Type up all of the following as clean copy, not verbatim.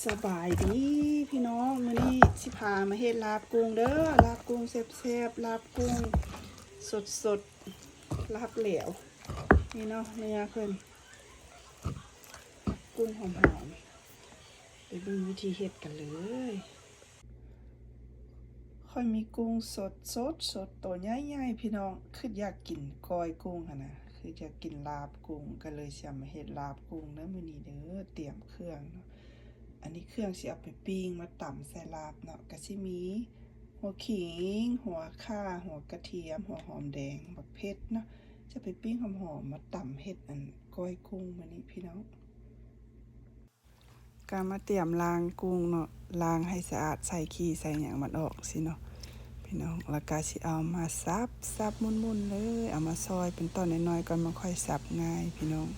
สบายดีพี่น้องมื้อนี้สิพามาเฮ็ดลาบกุ้งเด้อลาบกุ้งแซ่บๆลาบกุ้งสดลาบเหลวนี่เนาะเนื้อเพิ่นกุ้งหอมๆไปดูวิธีเฮ็ดกันเลยค่อยมีกุ้งสดตัวใหญ่ๆพี่น้องคืออยากกินก้อยกุ้งหั่นน่ะคืออยากกินลาบกุ้งก็เลยสิมาเฮ็ดลาบกุ้งเด้อมื้อนี้เด้อเตรียมเครื่องเนาะอันนี้เครื่องสิเอาไปปิ้งมาตำใส่ลาบเนาะก็สิมีหัวขิงหัวข่าหัวกระเทียมหัวหอมแดงบักเผ็ดเนาะจะไปปิ้งหอมๆมาตำเฮ็ดอันก้อยกุ้งมื้อนี้พี่น้องการมาเตรียมล้างกุ้งเนาะล้างให้สะอาดใส่ขี้ใส่หยังมันออกสิเนาะพี่น้องแล้วก็สิเอามาสับมุนๆเลยเอามาซอยเป็นตอนน้อยๆก่อนมันค่อยสับง่ายพี่น้อง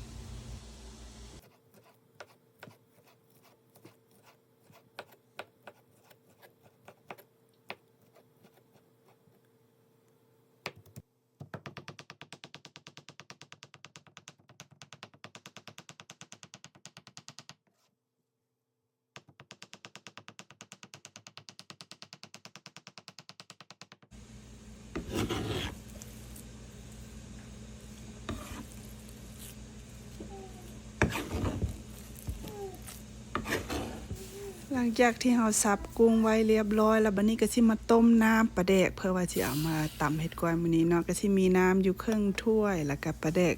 หลังจากที่เราสับกุ้งไว้เรียบร้อยแล้วบัดนี้ก็สิมาต้มน้ำปลาแดกเพื่อว่าสิเอามาตำเฮ็ดก้อยมื้อนี้เนาะก็สิมีน้ำอยู่ครึ่งถ้วยแล้วก็ปลาแดก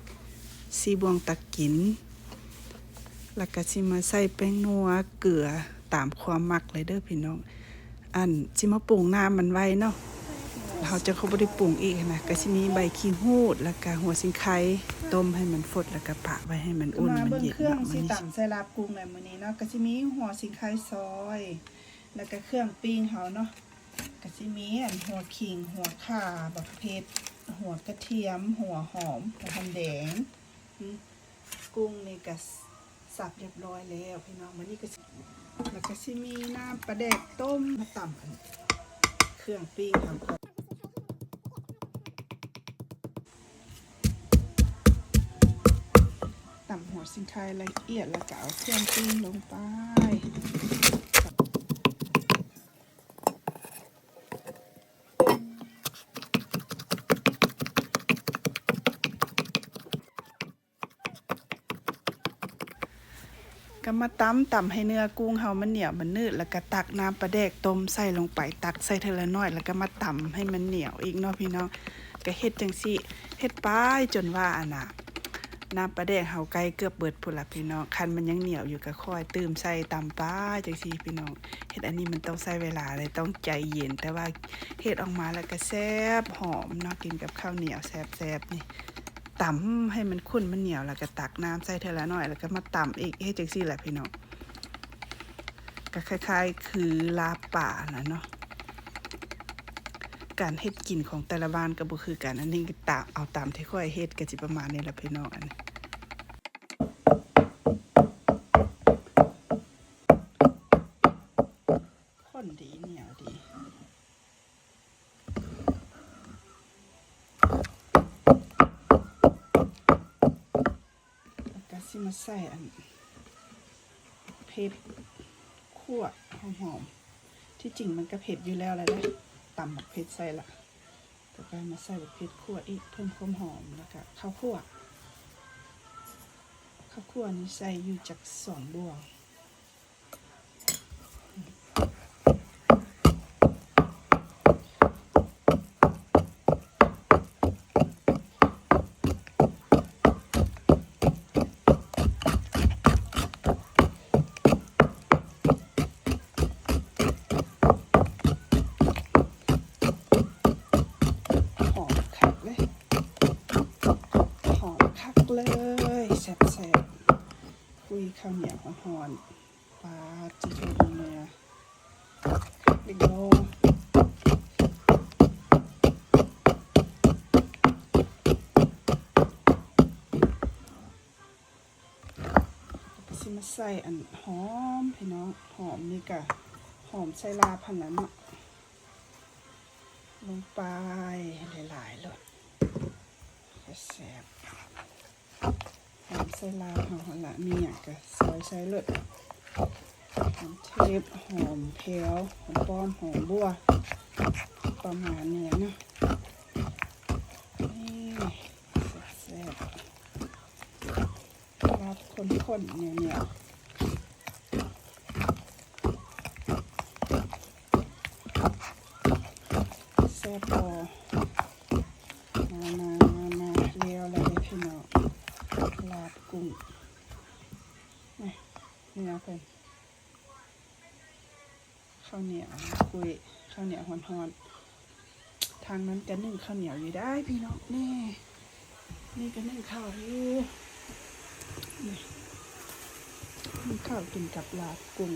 4 บ่วงตักกินแล้วก็สิมาใส่แป้งนัวเกลือตามความมักเลยเด้อพี่น้องอันสิมาปรุงน้ำมันไว้เนาะเราจะบ่ได้ปรุงอีกนะก็สิมีใบขี้หูดแล้วก็หัวสิงไข่ต้มให้มันฟดแล้วก็ปะไว้ให้มันอุ่นมันเย็นเครื่องสิตำใส่ลาบกุ้งในมื้อนี้เนาะก็สิมีหัวสิงไข่ซอยแล้วก็เครื่องปิ้งเฮาเนาะก็สิมีอันหัวขิงหัวข่าบักเผ็ดหัวกระเทียมหัวหอมหัวหอมแดงกุ้งนี่ก็สับเรียบร้อยแล้วพี่น้องมื้อนี้ก็แล้วก็สิมีน้ำปลาแดกต้มมาตำอันเครื่องปิ้งเฮาก่อนตำหัวสิงไข่ละเอียดแล้วก็เอาเครื่องปิ้งลงไปก็มาตำให้เนื้อกุ้งเฮามันเหนียวมันนืดแล้วก็ตักน้ำปลาแดกต้มใส่ลงไปตักใส่เทละน้อยแล้วก็มาตำให้มันเหนียวอีกเนาะพี่น้องก็เฮ็ดจังซี่เฮ็ดไปจนว่าอันน่ะน้ำปลาแดกเฮาใกล้เกือบเบิดพุ่นล่ะพี่น้องคันมันยังเหนียวอยู่ก็ค่อยเติมใส่ตำไปจังซี่พี่น้องเฮ็ดอันนี้มันต้องใช้เวลาเลยต้องใจเย็นแต่ว่าเฮ็ดออกมาแล้วก็แซ่บหอมเนาะกินกับข้าวเหนียวแซ่บๆนี่ตำให้มันข้นมันเหนียวแล้วก็ตักน้ำใส่เทละน้อยแล้วก็มาตำอีกเฮ็ดจังซี่แหละพี่น้องก็คล้ายๆคือลาบป่านะเนาะการเฮ็ดกินของแต่ละบ้านก็บ่คือกันอันนี้ก็เอาตามที่ค่อยเฮ็ดก็สิประมาณนี้ล่ะพี่น้องอันนี้ข้นดีเหนียวดีแล้วก็สิมาใส่อันเผ็ดคั่วหอมๆที่จริงมันก็เผ็ดอยู่แล้วแหละตำบักเผ็ดใส่ละต่อไปมาใส่บักเผ็ดคั่วอีกเพิ่มความหอมแล้วก็ข้าวคั่วนี่ใส่อยู่จาก2 บ่วงเลยแซ่บๆคุยข้าวเหนียวหอนปลาจิโร่เนื้อเด็กโลสิมาใส่อันหอมพี่น้องหอมนี่กะหอมใส่ลาพันนั้นลงไปหลายๆเลยแซ่บหอมใส่ลาหอมละมีอย่างกะซอยใส่เลือดห เทปหอมแถวหอมป้อมหอมบัวประมาณนี้เนาะนี่แซ่บๆรับคนๆเนี่ยแซ่บพอมาเลี้ยวอะไรพี่น้องลาบกุ้งนี่นะเพื่อนข้าวเหนียวคุยข้าวเหนียวฮ้อนๆทางนั้นจะนึ่งข้าวเหนียวอยู่ได้พี่น้องนี่ก็นึ่งข้าวอยู่นึ่งข้าวกินกับลาบกุ้ง